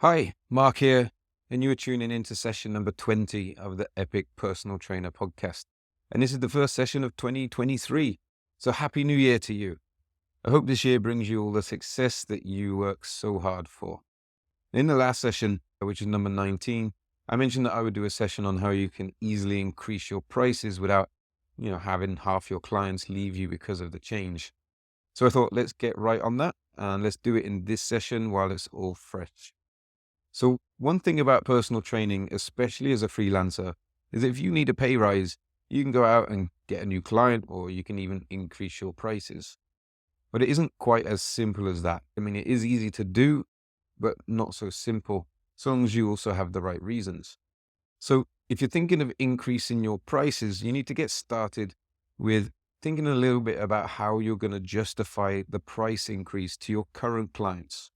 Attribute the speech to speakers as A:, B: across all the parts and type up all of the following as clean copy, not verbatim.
A: Hi, Mark here, and you are tuning into session number 20 of the Epic Personal Trainer podcast. And this is the first session of 2023. So happy new year to you. I hope this year brings you all the success that you work so hard for. In the last session, which is number 19, I mentioned that I would do a session on how you can easily increase your prices without, having half your clients leave you because of the change. So I thought, let's get right on that and let's do it in this session while it's all fresh. So one thing about personal training, especially as a freelancer, is if you need a pay rise, you can go out and get a new client, or you can even increase your prices. But it isn't quite as simple as that. I mean, it is easy to do, but not so simple, as long as you also have the right reasons. So if you're thinking of increasing your prices, you need to get started with thinking a little bit about how you're going to justify the price increase to your current clients.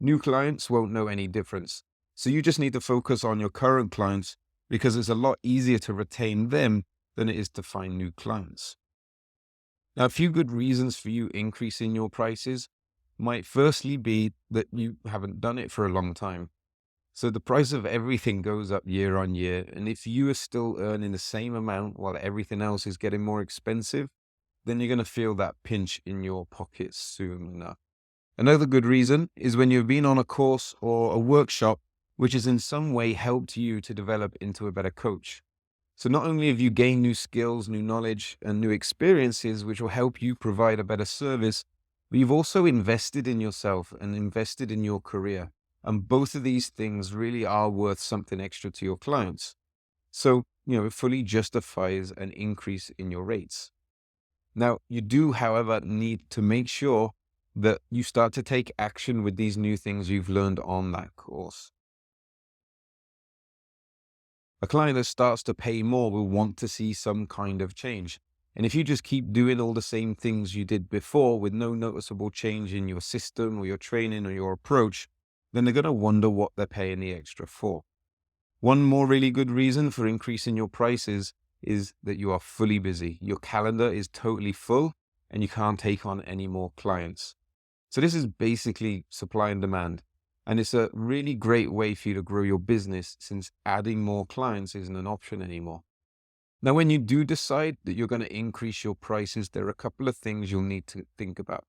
A: New clients won't know any difference. So you just need to focus on your current clients, because it's a lot easier to retain them than it is to find new clients. Now, a few good reasons for you increasing your prices might firstly be that you haven't done it for a long time. So the price of everything goes up year on year. And if you are still earning the same amount while everything else is getting more expensive, then you're going to feel that pinch in your pockets soon enough. Another good reason is when you've been on a course or a workshop which has in some way helped you to develop into a better coach. So not only have you gained new skills, new knowledge, and new experiences which will help you provide a better service, but you've also invested in yourself and invested in your career. And both of these things really are worth something extra to your clients. So, it fully justifies an increase in your rates. Now, you do, however, need to make sure that you start to take action with these new things you've learned on that course. A client that starts to pay more will want to see some kind of change. And if you just keep doing all the same things you did before with no noticeable change in your system or your training or your approach, then they're going to wonder what they're paying the extra for. One more really good reason for increasing your prices is that you are fully busy. Your calendar is totally full and you can't take on any more clients. So this is basically supply and demand. And it's a really great way for you to grow your business, since adding more clients isn't an option anymore. Now, when you do decide that you're going to increase your prices, there are a couple of things you'll need to think about.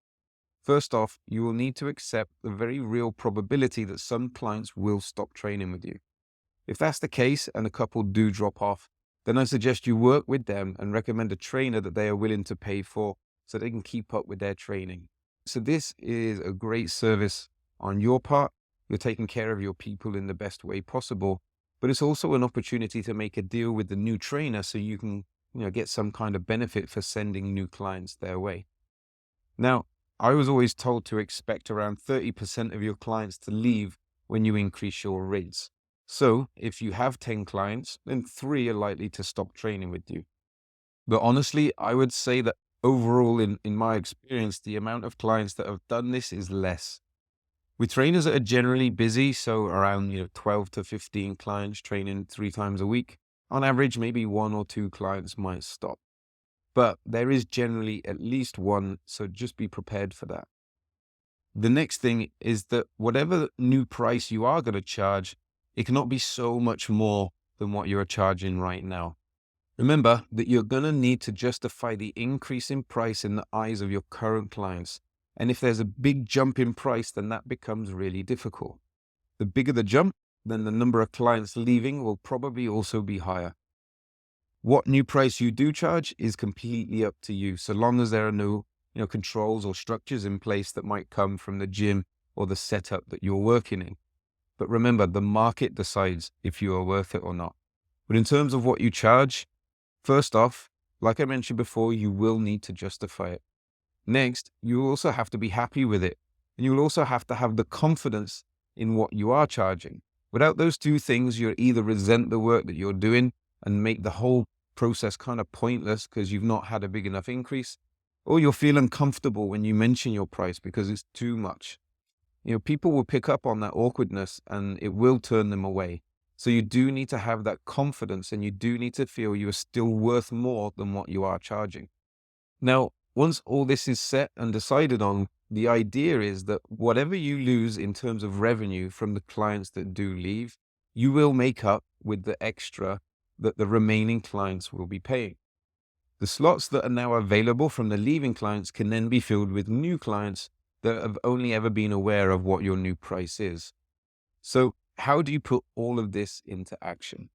A: First off, you will need to accept the very real probability that some clients will stop training with you. If that's the case and a couple do drop off, then I suggest you work with them and recommend a trainer that they are willing to pay for so they can keep up with their training. So this is a great service on your part. You're taking care of your people in the best way possible, but it's also an opportunity to make a deal with the new trainer so you can, get some kind of benefit for sending new clients their way. Now, I was always told to expect around 30% of your clients to leave when you increase your rates. So if you have 10 clients, then 3 are likely to stop training with you. But honestly, I would say that overall, in my experience, the amount of clients that have done this is less. With trainers that are generally busy, so around 12 to 15 clients training 3 times a week, on average, maybe 1 or 2 clients might stop. But there is generally at least one, so just be prepared for that. The next thing is that whatever new price you are going to charge, it cannot be so much more than what you're charging right now. Remember that you're going to need to justify the increase in price in the eyes of your current clients. And if there's a big jump in price, then that becomes really difficult. The bigger the jump, then the number of clients leaving will probably also be higher. What new price you do charge is completely up to you, so long as there are no controls or structures in place that might come from the gym or the setup that you're working in. But remember, the market decides if you are worth it or not. But in terms of what you charge, first off, like I mentioned before, you will need to justify it. Next, you also have to be happy with it. And you will also have to have the confidence in what you are charging. Without those two things, you'll either resent the work that you're doing and make the whole process kind of pointless because you've not had a big enough increase, or you'll feel uncomfortable when you mention your price because it's too much. People will pick up on that awkwardness and it will turn them away. So you do need to have that confidence, and you do need to feel you are still worth more than what you are charging. Now, Once all this is set and decided on, the idea is that whatever you lose in terms of revenue from the clients that do leave, you will make up with the extra that the remaining clients will be paying. The slots that are now available from the leaving clients can then be filled with new clients that have only ever been aware of what your new price is. So, how do you put all of this into action?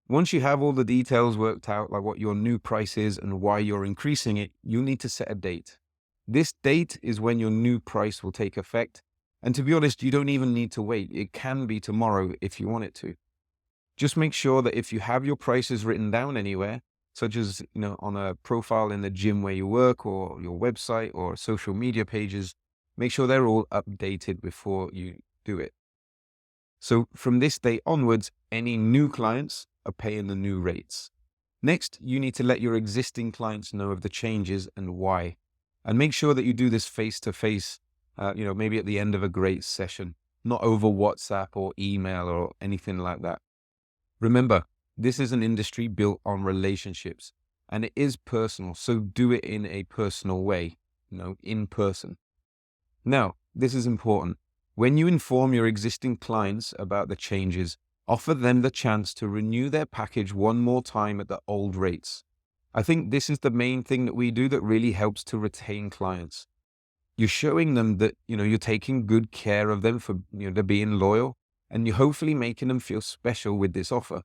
A: Once you have all the details worked out, like what your new price is and why you're increasing it, you need to set a date. This date is when your new price will take effect. And to be honest, you don't even need to wait. It can be tomorrow if you want it to. Just make sure that if you have your prices written down anywhere, such as, on a profile in the gym where you work or your website or social media pages, make sure they're all updated before you do it. So from this day onwards, any new clients are paying the new rates. Next, you need to let your existing clients know of the changes and why. And make sure that you do this face to face, maybe at the end of a great session, not over WhatsApp or email or anything like that. Remember, this is an industry built on relationships and it is personal. So do it in a personal way, in person. Now, this is important. When you inform your existing clients about the changes, offer them the chance to renew their package one more time at the old rates. I think this is the main thing that we do that really helps to retain clients. You're showing them that, you're taking good care of them for, they're being loyal, and you're hopefully making them feel special with this offer.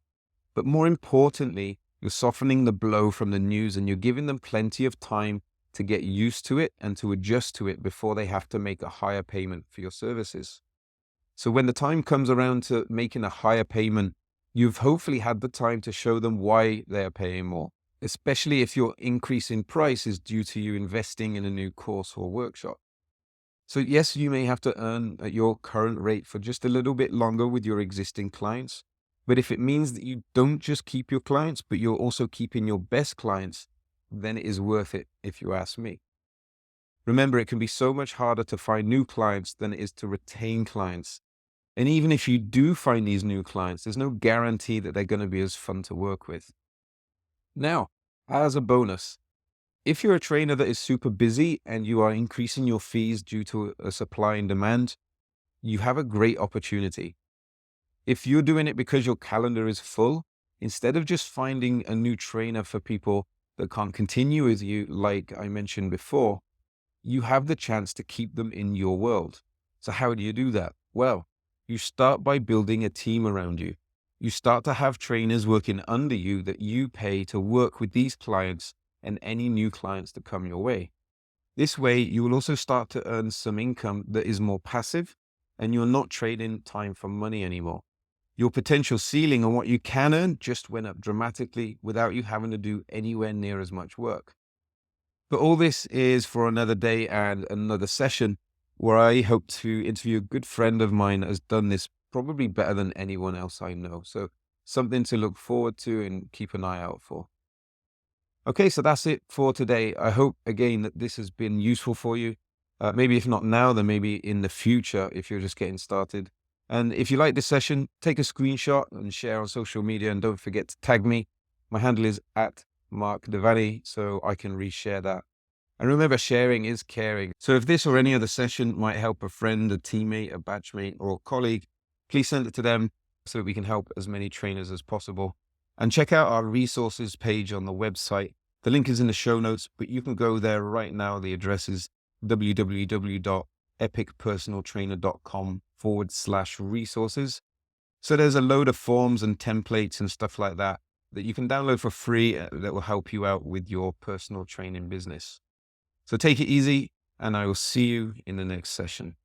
A: But more importantly, you're softening the blow from the news and you're giving them plenty of time to get used to it and to adjust to it before they have to make a higher payment for your services. So when the time comes around to making a higher payment, you've hopefully had the time to show them why they're paying more, especially if your increase in price is due to you investing in a new course or workshop. So yes, you may have to earn at your current rate for just a little bit longer with your existing clients. But if it means that you don't just keep your clients, but you're also keeping your best clients, then it is worth it, if you ask me. Remember, it can be so much harder to find new clients than it is to retain clients. And even if you do find these new clients, there's no guarantee that they're going to be as fun to work with. Now, as a bonus, if you're a trainer that is super busy and you are increasing your fees due to a supply and demand, you have a great opportunity. If you're doing it because your calendar is full, instead of just finding a new trainer for people that can't continue with you, like I mentioned before, you have the chance to keep them in your world. So how do you do that? Well, you start by building a team around you. You start to have trainers working under you that you pay to work with these clients and any new clients that come your way. This way, you will also start to earn some income that is more passive and you're not trading time for money anymore. Your potential ceiling on what you can earn just went up dramatically without you having to do anywhere near as much work. But all this is for another day and another session where I hope to interview a good friend of mine that has done this probably better than anyone else I know. So something to look forward to and keep an eye out for. Okay, so that's it for today. I hope again that this has been useful for you. Maybe if not now, then maybe in the future if you're just getting started. And if you like this session, take a screenshot and share on social media. And don't forget to tag me. My handle is @MarkDevani, so I can reshare that. And remember, sharing is caring. So if this or any other session might help a friend, a teammate, a batchmate, or a colleague, please send it to them so that we can help as many trainers as possible. And check out our resources page on the website. The link is in the show notes, but you can go there right now. The address is www.epicpersonaltrainer.com/resources. So there's a load of forms and templates and stuff like that you can download for free that will help you out with your personal training business. So take it easy, and I will see you in the next session.